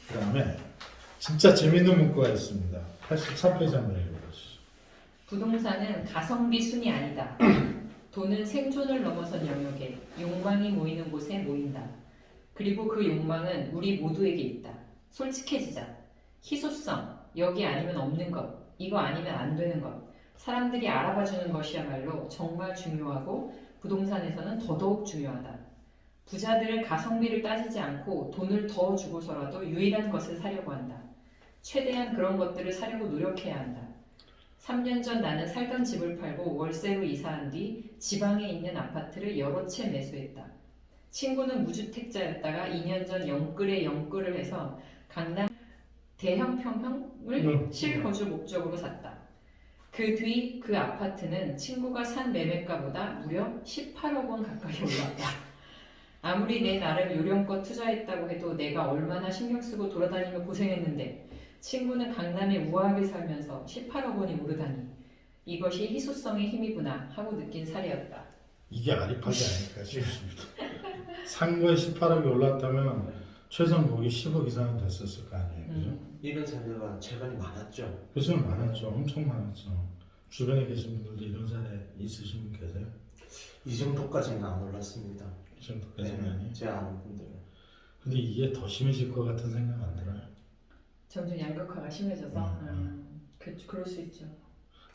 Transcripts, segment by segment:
그 다음에 진짜 재밌는 문구가 있습니다. 83페이지 한번 읽어보시죠. 부동산은 가성비 순이 아니다. 돈은 생존을 넘어선 영역에 욕망이 모이는 곳에 모인다. 그리고 그 욕망은 우리 모두에게 있다. 솔직해지자. 희소성, 여기 아니면 없는 것, 이거 아니면 안 되는 것, 사람들이 알아봐주는 것이야말로 정말 중요하고 부동산에서는 더더욱 중요하다. 부자들은 가성비를 따지지 않고 돈을 더 주고서라도 유일한 것을 사려고 한다. 최대한 그런 것들을 사려고 노력해야 한다. 3년 전 나는 살던 집을 팔고 월세로 이사한 뒤 지방에 있는 아파트를 여러 채 매수했다. 친구는 무주택자였다가 2년 전 영끌에 영끌을 해서 강남 대형 평형을 실거주 목적으로 샀다. 그 뒤 그 아파트는 친구가 산 매매가보다 무려 18억 원 가까이 올랐다. 아무리 내 나름 요령껏 투자했다고 해도 내가 얼마나 신경 쓰고 돌아다니며 고생했는데 친구는 강남에 우아하게 살면서 18억 원이 오르다니 이것이 희소성의 힘이구나 하고 느낀 사례였다. 이게 아리파지 아닐까 싶습니다. 산 거에 18억이 올랐다면 최소한 거기 10억 이상은 됐었을 거 아니에요. 그죠? 이런 사례가 최근에 많았죠. 그죠? 많았죠. 엄청 많았죠. 주변에 계신 분들도 이런 사례 있으신 분 계세요? 이 정도까지는 안 올랐습니다. 이 정도까지는 아니에요? 제 아는 분들은. 근데 이게 더 심해질 것 같은 생각 안 들어요? 점점 양극화가 심해져서 그럴 수 있죠.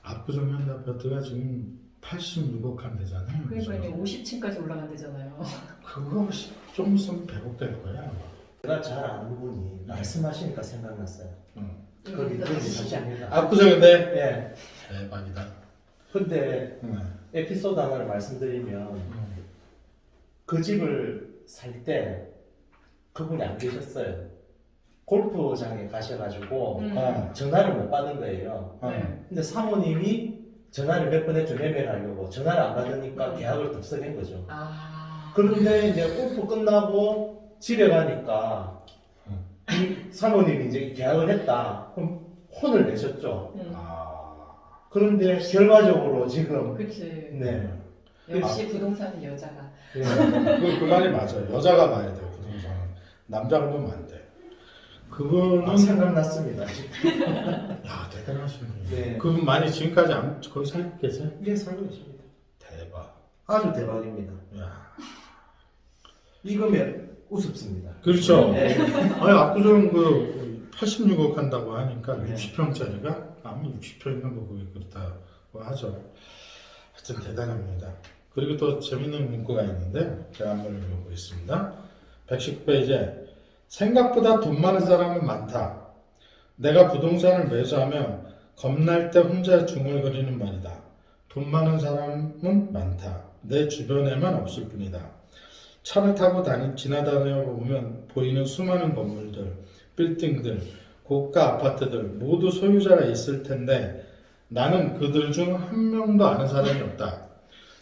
압구정 현대아파트가 지금 86억 한 되잖아요. 그러니까 이제 50층까지 올라간대잖아요. 그거 좀 있으면 100억 될 거야 아마. 제가 잘 아는 분이 말씀하시니까 생각났어요. 그건 사실입니다. 압구정인데? 예. 대박이다. 근데 에피소드 하나를 말씀드리면 그 집을 살 때 그분이 안 계셨어요. 골프장에 가셔가지고 전화를 못 받는 거예요. 근데 사모님이 전화를 몇 번 했죠. 매매를 하려고. 전화를 안 받으니까 계약을 덥석한 거죠. 그런데 이제 골프 끝나고 집에 가니까 이 사모님이 이제 계약을 했다. 그럼 혼을 내셨죠. 그런데 결과적으로 지금 그치. 네. 역시 부동산은 여자가. 그 말이 맞아요. 여자가 봐야 돼요. 부동산은. 남자가 보면 안 돼. 그거는 생각났습니다. 야 대단하시네. 네. 그분 많이 지금까지 거기 살고 계세요? 예, 살고 있습니다. 대박. 아주 대박입니다. 야. 이거면 우습습니다. 그렇죠. 네. 아니 압구정 그 86억 한다고 하니까 네. 60평짜리가 아마 60평인가 뭐 그게 그렇다고 하죠. 하여튼 대단합니다. 그리고 또 재밌는 문구가 있는데 제가 한번 읽어보겠습니다. 119페이지에 생각보다 돈 많은 사람은 많다. 내가 부동산을 매수하며 겁날 때 혼자 중얼거리는 말이다. 돈 많은 사람은 많다. 내 주변에만 없을 뿐이다. 차를 타고 지나다녀 보면 보이는 수많은 건물들, 빌딩들, 고가 아파트들 모두 소유자가 있을 텐데 나는 그들 중 한 명도 아는 사람이 없다.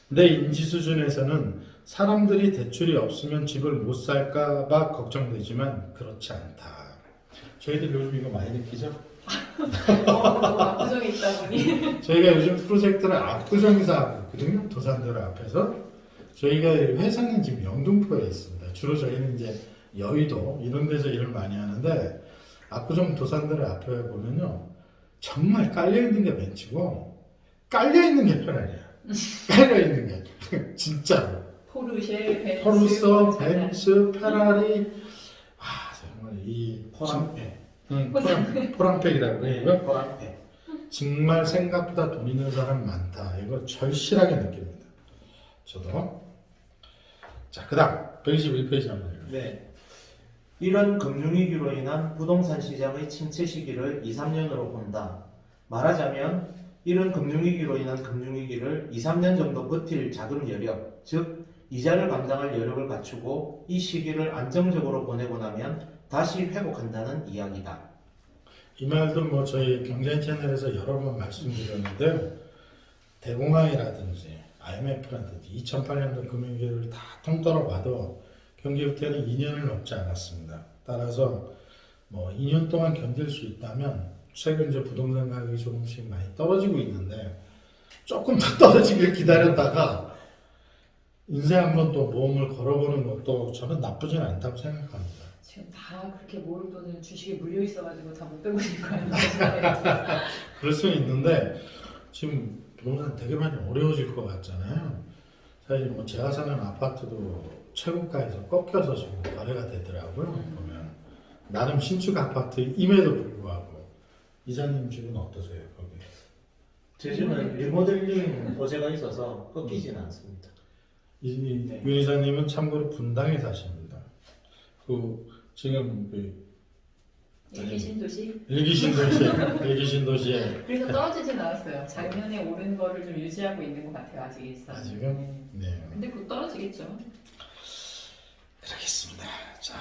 내 인지 수준에서는 사람들이 대출이 없으면 집을 못 살까봐 걱정되지만 그렇지 않다. 저희들 요즘 이거 많이 느끼죠? 압구정에 있다 보니. 저희가 요즘 프로젝트를 압구정에서 하고 있거든요. 도산도로 앞에서. 저희가 회사는 지금 영등포에 있습니다. 주로 저희는 이제 여의도 이런 데서 일을 많이 하는데 압구정 도산도로 앞에 보면요. 정말 깔려있는 게 벤츠고 깔려있는 게 페라리야. 깔려있는 게. 진짜로. 포르쉐, 벤츠, 포르쉐, 벤츠, 페라리. 아 정말 이 포랑패. 포랑팩이라고 해요. 포랑패. 정말 생각보다 돈 있는 사람 많다. 이거 절실하게 느낍니다. 저도. 자, 그 다음 121페이지 한번 읽어요. 네. 이런 금융위기로 인한 부동산 시장의 침체 시기를 2, 3년으로 본다. 말하자면 이런 금융위기로 인한 금융위기를 2, 3년 정도 버틸 자금 여력, 즉 이자를 감당할 여력을 갖추고 이 시기를 안정적으로 보내고 나면 다시 회복한다는 이야기다. 이 말도 뭐 저희 경제 채널에서 여러 번 말씀드렸는데 대공황이라든지 IMF라든지 2008년도 금융위기를 다 통틀어 봐도 경기 후퇴는 2년을 넘지 않았습니다. 따라서 뭐 2년 동안 견딜 수 있다면 최근 이제 부동산 가격이 조금씩 많이 떨어지고 있는데 조금 더 떨어지길 기다렸다가 인생 한번 또 모험을 걸어보는 것도 저는 나쁘진 않다고 생각합니다. 지금 다 그렇게 모을 돈을 주식에 물려 있어가지고 다 못 빼고 있는 거 아니에요? 그럴 수는 있는데 지금 부동산 되게 많이 어려워질 것 같잖아요. 사실 뭐 제가 사는 아파트도 최고가에서 꺾여서 지금 거래가 되더라고요. 보면 나름 신축 아파트임에도 불구하고 이사님 집은 어떠세요? 거기? 제 집은 리모델링 호재가 있어서 꺾이지는 않습니다. 네. 윤 이사님은 참고로 분당에 사십니다. 그 지금 그 일기 신도시? 일기 신도시에 그래서 떨어지진 않았어요. 작년에 오른 거를 좀 유지하고 있는 것 같아요. 아직 일산. 아직은? 네. 네. 근데 곧 떨어지겠죠. 그러겠습니다. 자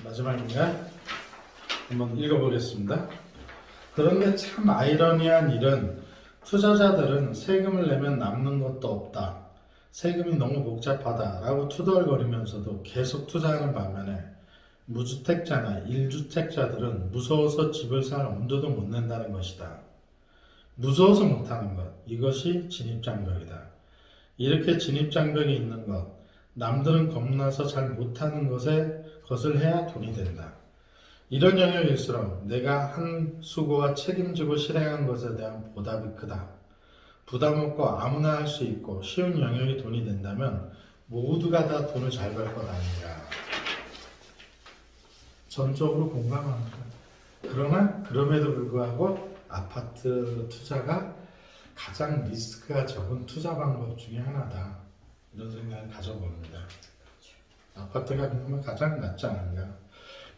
마지막인가? 한번 읽어보겠습니다. 그런데 참 아이러니한 일은 투자자들은 세금을 내면 남는 것도 없다. 세금이 너무 복잡하다 라고 투덜거리면서도 계속 투자하는 반면에 무주택자나 1주택자들은 무서워서 집을 살 엄두도 못 낸다는 것이다. 무서워서 못하는 것, 이것이 진입장벽이다. 이렇게 진입장벽이 있는 것, 남들은 겁나서 잘 못하는 것을 해야 돈이 된다. 이런 영역일수록 내가 한 수고와 책임지고 실행한 것에 대한 보답이 크다. 부담 없고 아무나 할 수 있고 쉬운 영역이 돈이 된다면 모두가 다 돈을 잘 벌 것 아닌가. 전적으로 공감합니다. 그러나 그럼에도 불구하고 아파트 투자가 가장 리스크가 적은 투자 방법 중에 하나다. 이런 생각을 가져봅니다. 아파트가 그나마 가장 낫지 않은가.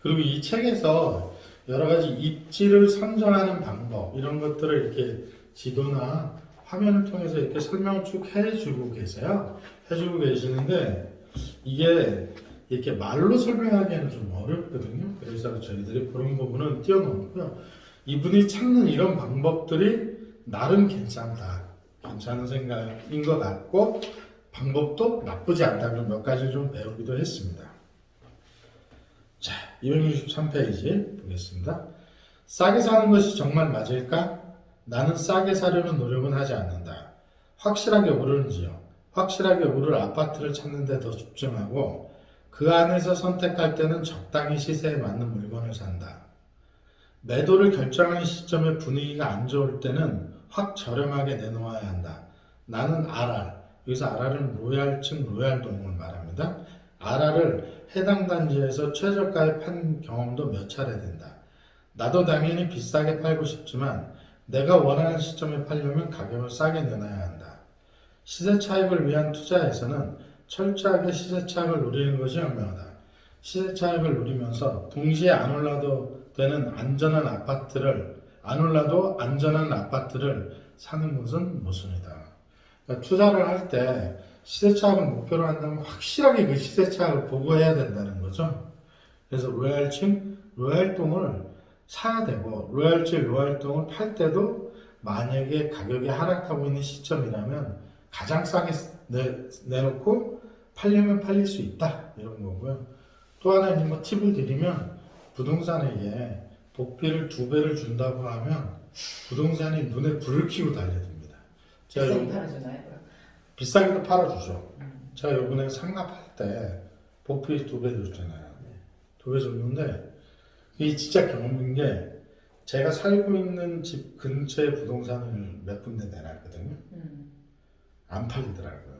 그리고 이 책에서 여러 가지 입지를 선정하는 방법 이런 것들을 이렇게 지도나 화면을 통해서 이렇게 설명을 쭉 해주고 계세요. 해주고 계시는데 이게 이렇게 말로 설명하기에는 좀 어렵거든요. 그래서 저희들이 그런 부분은 뛰어넘고요. 이분이 찾는 이런 방법들이 나름 괜찮다. 괜찮은 생각인 것 같고 방법도 나쁘지 않다는 몇 가지를 좀 배우기도 했습니다. 자, 263페이지 보겠습니다. 싸게 사는 것이 정말 맞을까? 나는 싸게 사려는 노력은 하지 않는다. 확실하게 오르는지요. 확실하게 오를 아파트를 찾는 데 더 집중하고 그 안에서 선택할 때는 적당히 시세에 맞는 물건을 산다. 매도를 결정하는 시점에 분위기가 안 좋을 때는 확 저렴하게 내놓아야 한다. 나는 RR, 여기서 RR은 로얄층 로얄동을 말합니다. RR을 해당 단지에서 최저가에 판 경험도 몇 차례 된다. 나도 당연히 비싸게 팔고 싶지만 내가 원하는 시점에 팔려면 가격을 싸게 내놔야 한다. 시세 차익을 위한 투자에서는 철저하게 시세 차익을 노리는 것이 현명하다. 시세 차익을 노리면서 동시에 안 올라도 안전한 아파트를 사는 것은 모순이다. 그러니까 투자를 할 때 시세 차익을 목표로 한다면 확실하게 그 시세 차익을 보고 해야 된다는 거죠. 그래서 로얄층, 로얄동을 사야 되고 로얄층, 로얄동을 팔 때도 만약에 가격이 하락하고 있는 시점이라면 가장 싸게 내놓고 팔려면 팔릴 수 있다 이런 거고요. 또 하나 뭐 팁을 드리면 부동산에게 복비를 2배를 준다고 하면 부동산이 눈에 불을 켜고 달려듭니다. 비싸게 팔아주나요? 비싸게도 팔아주죠. 제가 요번에 상납할 때 복비 2배 줬잖아요. 2배 줬는데 이게 진짜 경험인 게 제가 살고 있는 집 근처에 부동산을 몇 군데 내놨거든요. 안 팔리더라고요.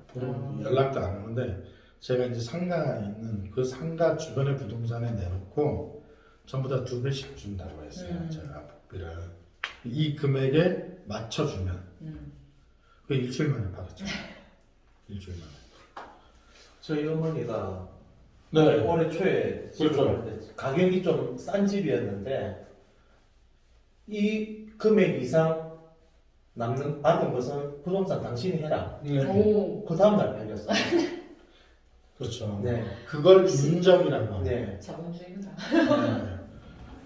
연락도 안 오는데 제가 이제 상가에 있는 그 상가 주변의 부동산에 내놓고 전부 다 2배씩 준다고 했어요. 제가 복비를 이 금액에 맞춰주면 그 일주일 만에 받았죠. 일주일 만에. 저희 어머니가 네. 올해 초에 집을 그렇죠. 살 때 가격이 좀 싼 집이었는데 이 금액 이상 받은 것은 부동산 당신이 해라. 오, 그 다음날 팔렸어요. 그렇죠. 네. 그걸 인정이라고 합니다. 네. 자본주의다. 네.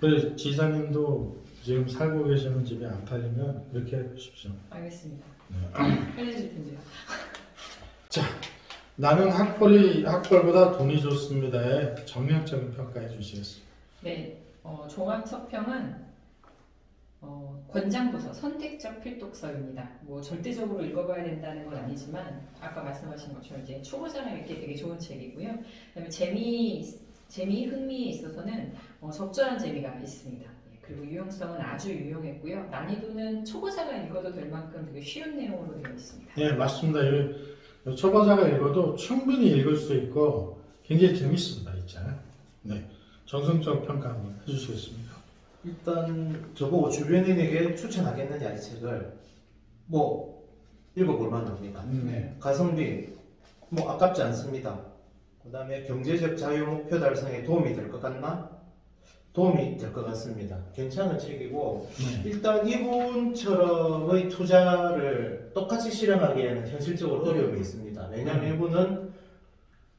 그래서 지사님도 지금 살고 계시는 집이 안 팔리면 그렇게 해보십시오. 알겠습니다. 네. 해주실 텐데요. 자, 나는 학벌보다 돈이 좋습니다의 정략적인 평가해 주시겠습니다. 네, 종합測평은 권장도서, 선택적 필독서입니다. 뭐 절대적으로 읽어봐야 된다는 건 아니지만 아까 말씀하신 것처럼 이제 초보자가 읽기 되게 좋은 책이고요. 그다음에 흥미에 있어서는 적절한 재미가 있습니다. 예, 그리고 유용성은 아주 유용했고요. 난이도는 초보자가 읽어도 될 만큼 되게 쉬운 내용으로 되어 있습니다. 네, 맞습니다. 이 초보자가 읽어도 충분히 읽을 수 있고 굉장히 재밌습니다. 이 책. 네, 정성적 평가 한번 해주시겠습니까? 일단 저보고 주변인에게 추천하겠느냐 이 책을 뭐 읽어볼 만합니다. 네. 가성비 뭐 아깝지 않습니다. 그 다음에 경제적 자유 목표 달성에 도움이 될 것 같나? 도움이 될 것 같습니다. 괜찮은 책이고 네. 일단 이분처럼의 투자를 똑같이 실행하기에는 현실적으로 어려움이 있습니다. 왜냐하면 이분은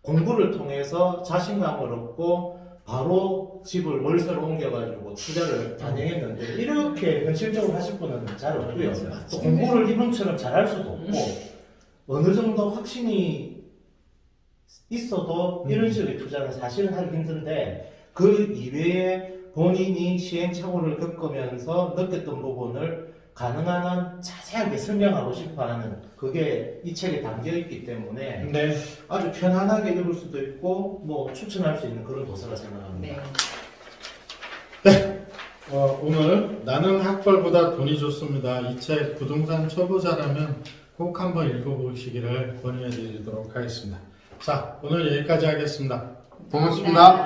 공부를 통해서 자신감을 얻고 바로 집을 월세로 옮겨가지고 투자를 단행했는데 이렇게 현실적으로 하실 분은 잘 없고요. 또 공부를 이분처럼 잘할 수도 없고 어느 정도 확신이 있어도 이런 식의 투자는 사실은 하기 힘든데 그 이외에 본인이 시행착오를 겪으면서 느꼈던 부분을 가능한 한 자세하게 설명하고 싶어하는 그게 이 책에 담겨있기 때문에 네. 아주 편안하게 읽을 수도 있고 뭐 추천할 수 있는 그런 도서라 생각합니다. 네. 오늘 나는 학벌보다 돈이 좋습니다. 이 책 부동산 초보자라면 꼭 한번 읽어보시기를 권유해 드리도록 하겠습니다. 자, 오늘 여기까지 하겠습니다. 고맙습니다.